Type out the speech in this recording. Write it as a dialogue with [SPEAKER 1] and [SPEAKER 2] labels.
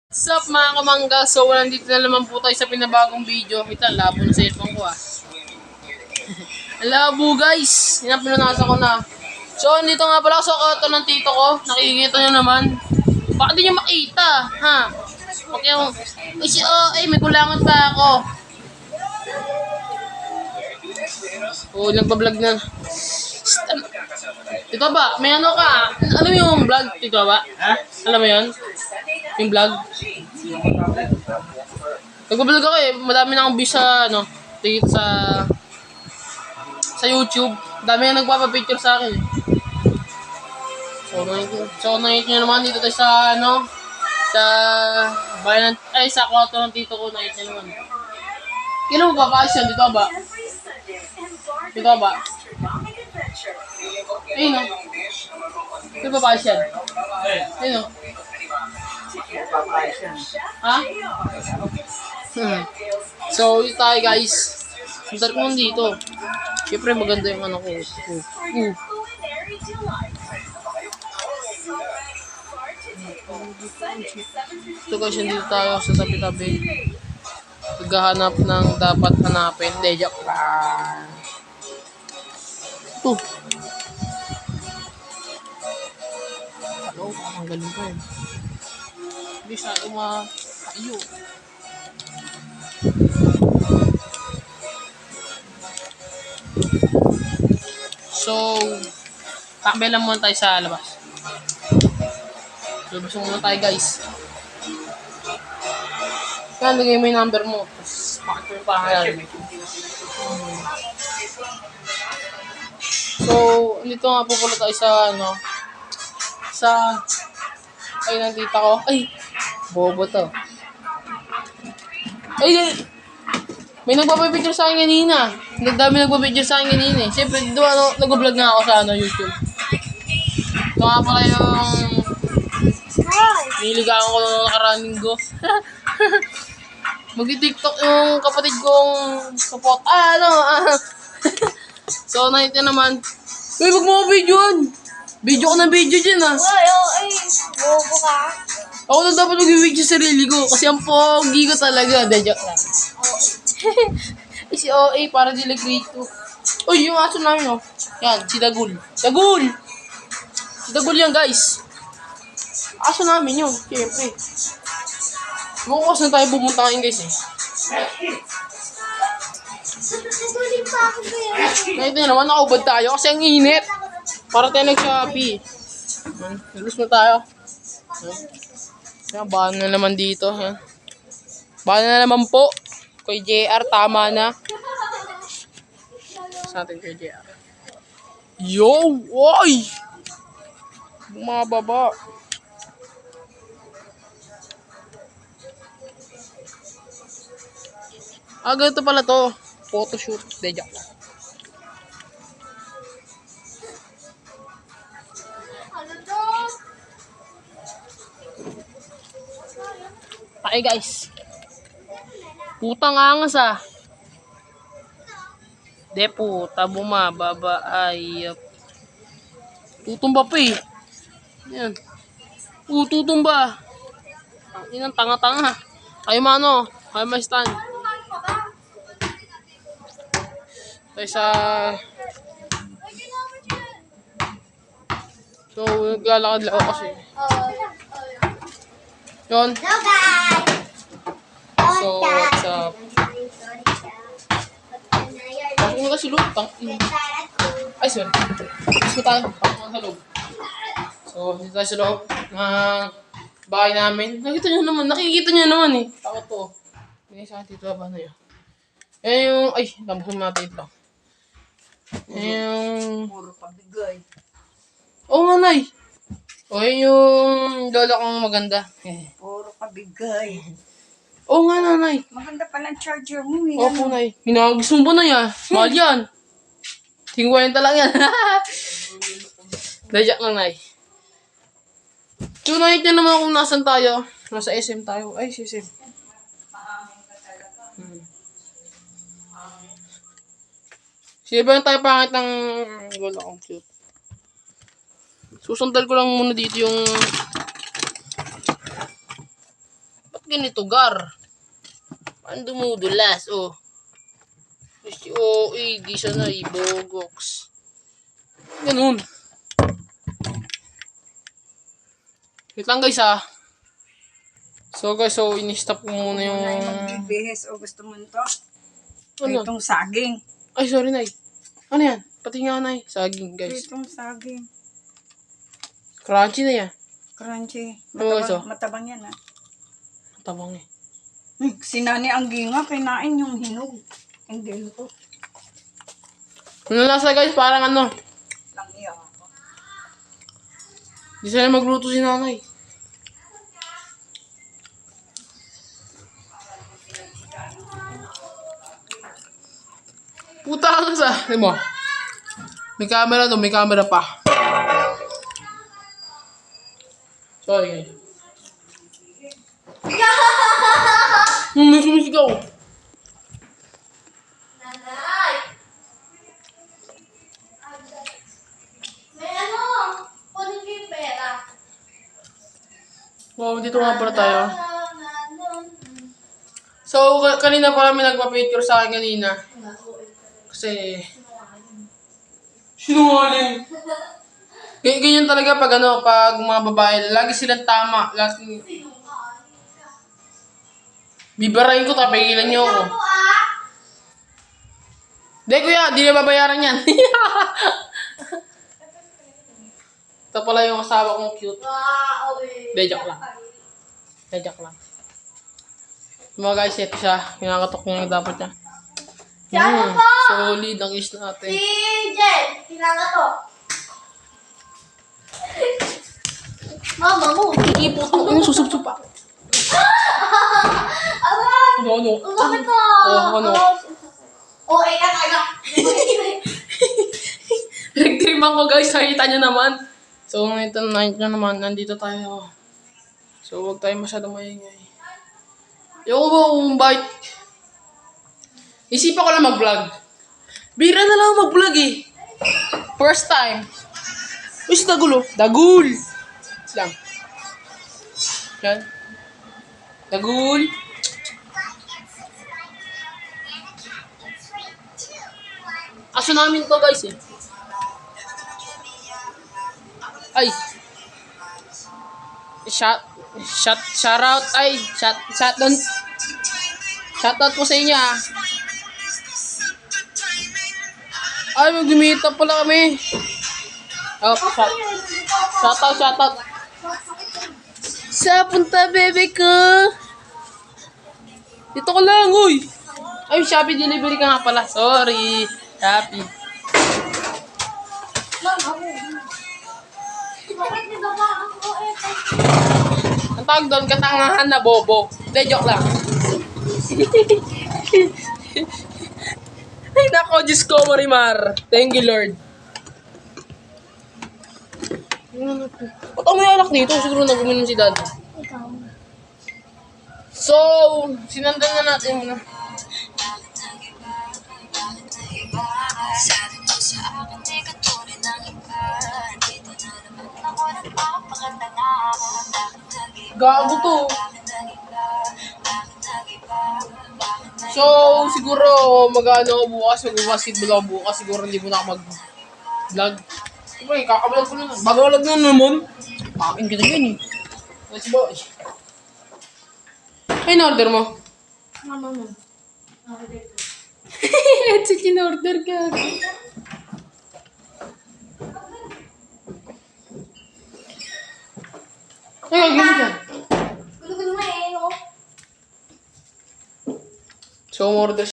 [SPEAKER 1] What's up mga kamangga? So nandito na naman po tayo sa pinabagong video. Ito, labo na cellphone ko Labo guys! Yan ang pinunasan ko na. So nandito nga pala sa auto ng tito ko. Nakikita nyo naman. Baka di nyo makita. Ha? Okay yung... Ay, may kulangan pa ako. Oh, nagpa-vlog na. Tito ba? May ano ka? Alam mo yung vlog? Tito ba? Ha? Alam mo yun? Yung vlog? Nagpa-vlog ako eh. Madami na akong views sa, dito sa YouTube. Dami na nagpapapicture sa akin eh. So, nakikita nyo naman dito tayo sa, sa bayan, sa kwarto ng tito ko. Nakikita nyo naman. Kailan mo ba passion? Dito ba? Dito ba? Ayun o. Dito ba passion? Ayun o. Ha? So, ito tayo guys. Sundar ko dito. Siyempre maganda yung ano ko. Ito guys, dito tayo sa tabi-tabi. Naghahanap ng dapat hanapin. Hindi, joke lang. Ito. Hello, ang galing ko eh. Hindi siya umakayo. So, takbay lang muna tayo sa labas. Labas muna tayo guys. Kaya lagay mo yung number mo. Tapos pakit mo yung pangalan. So, dito nga po pala tayo sa ay nandito ko. Ay, bobo to. Ay, may nagpapapicture sa akin kanina. Nagdami nagpapicture sa akin kanina eh. Siyempre, nag-vlog nga ako sa YouTube. Ito nga pala yung niligawan ko nung nakaraang linggo. Mag-tiktok yung kapatid kong support. So, nakita naman. Uy, wag mo videoan. Video ko na video dyan
[SPEAKER 2] Ay, bobo ka.
[SPEAKER 1] Ako na dapat mag-video sa sarili ko. Kasi ang pogi ko talaga. Joke lang. Si OA para dila grade 2. Uy, yung aso namin Yan, si Dagul. Dagul! Si Dagul yan guys. Aso namin yun, siyempre. Bukas na tayo pumunta ngayon guys eh.
[SPEAKER 2] Nagulit pa ako ba
[SPEAKER 1] Ngayon din naman, nakaubad tayo kasi ang init. Para tayo nag-Shopee. Nalus na tayo. Yan, bahan na naman dito. Yan. Bahan na naman po. Kay JR, tama na. Sa atin kay JR. Yo! Oy! Bumababa. Ganito pala to. Photoshoot. Deja. Okay guys. Putang angas De puta, bumababa. Ay. Tutumba pa eh. Yan. Tutumba. Ang inang tanga-tanga. Kayo mano. Kayo may stand. Tayo sa... So, naglalakad lang ako kasi. Yun. So, what's up? Pasok mo kasi loob. Ay, sorry. Pasok tayo. Pasok sa loob. So, dito tayo sa loob ng bahay namin. Nakikita nyo naman eh. Takot to. May sa akin dito ba na yun? Yan yung... Ay, tampon natin ito. Yan yung...
[SPEAKER 2] Puro pabigay.
[SPEAKER 1] Oo nga, Nay. O, yun yung lola kong maganda.
[SPEAKER 2] Puro pabigay.
[SPEAKER 1] Oo nga, Nanay.
[SPEAKER 2] Maganda pala ang charger mo eh.
[SPEAKER 1] Opo, Nay. Ginagagusto mo na yan. Mahal yan. Tingwayan lang yan. Dajak lang, Nay. So, nakita naman kung nasan tayo. Nasa SM tayo. Ay, si SM. Sige ba yung tayo pangit ng lola kong cute? Susundal ko lang muna dito yung ganito, Gar? Paano dumudulas? Oh. Di siya na, Bogox. Ganun. Wait lang guys ah. So guys, in-stop ko muna yung...
[SPEAKER 2] Nay, magbibihis o gusto mo nito?
[SPEAKER 1] Ano?
[SPEAKER 2] Itong saging.
[SPEAKER 1] Ay, sorry, Nay. Ano yan? Pati nga, Nay. Saging, guys.
[SPEAKER 2] Itong saging.
[SPEAKER 1] Crunchy na yan.
[SPEAKER 2] Crunchy.
[SPEAKER 1] Oo, guys, oh.
[SPEAKER 2] Matabang yan ah.
[SPEAKER 1] Matabang eh.
[SPEAKER 2] Sinani ang ginga, kinain yung hinog. Hindi to.
[SPEAKER 1] Ano lasa, guys? Parang ano.
[SPEAKER 2] Lang iya ako.
[SPEAKER 1] Di sana magluto si nanay. Puta ka sa... Ano mo? May camera to, may camera pa. Sorry, guys. May sumisigaw.
[SPEAKER 3] Nanay! May ano? Kunin ko yung pera.
[SPEAKER 1] Wow, dito nga pala tayo. So, kanina pa kami nagpa-picture sa akin kanina. Kasi... Sinungaling. Ganyan talaga pag ano, pag mga babae, lagi silang tama. Lagi... Bibarain ko, tapigilan niyo ako. Hindi kuya, di na babayaran yan. Ito pala yung asawa kong cute. Hindi, joke lang. Hindi, joke lang. Mga guys, ito siya. Kinakatok ko yung dapat niya. Solid ang is natin.
[SPEAKER 3] Si Jen, kailangan to. Mama mo,
[SPEAKER 1] Iipot ko. Ano, susubsub pa. Ano?
[SPEAKER 3] bakit ka?
[SPEAKER 1] Ano?
[SPEAKER 3] Ka talaga.
[SPEAKER 1] Nag-dream ako guys, nakita nyo naman. So, ito night nyo naman, nandito tayo. So, huwag tayo masyadong maingay. Yung ba kung bakit... Isipan ko lang mag-vlog. Bira na lang mag-vlog eh. First time. Uy, si Dagul oh. Dagul! Lang. Yan. Dagul. Aso namin to guys eh. Ay. Shout out ay shout out po sa inyo ah. Ay, mag-meet up pala kami. Oh, shout out. Sa punta bebe ko. Dito ko lang, uy. Ay, Shopee delivery ka nga pala. Sorry. Shopee.
[SPEAKER 3] Bakit ni baba ako
[SPEAKER 1] Ang tawag doon, katangahan na bobo. Hindi, joke lang. Ay, nako, Diyos ko, Marimar. Thank you, Lord. Ba't ako may alak dito? Siguro nag-uminom si Dad.
[SPEAKER 3] Ikaw.
[SPEAKER 1] So, sinandan na natin muna. Gago to. So, siguro mag-ano ako bukas, mag-basketball ako bukas. Siguro hindi mo na ako mag-vlog. Siyempre, kakabalag ko na lang. Bago-vlog na naman. Pakin kita yun eh. Let's go. Ay, in-order mo?
[SPEAKER 3] Mama mo.
[SPEAKER 1] Let's in-order ka. Ay, gagawin ka.
[SPEAKER 3] Gulo-gulo mo eh, no?
[SPEAKER 1] So, umorder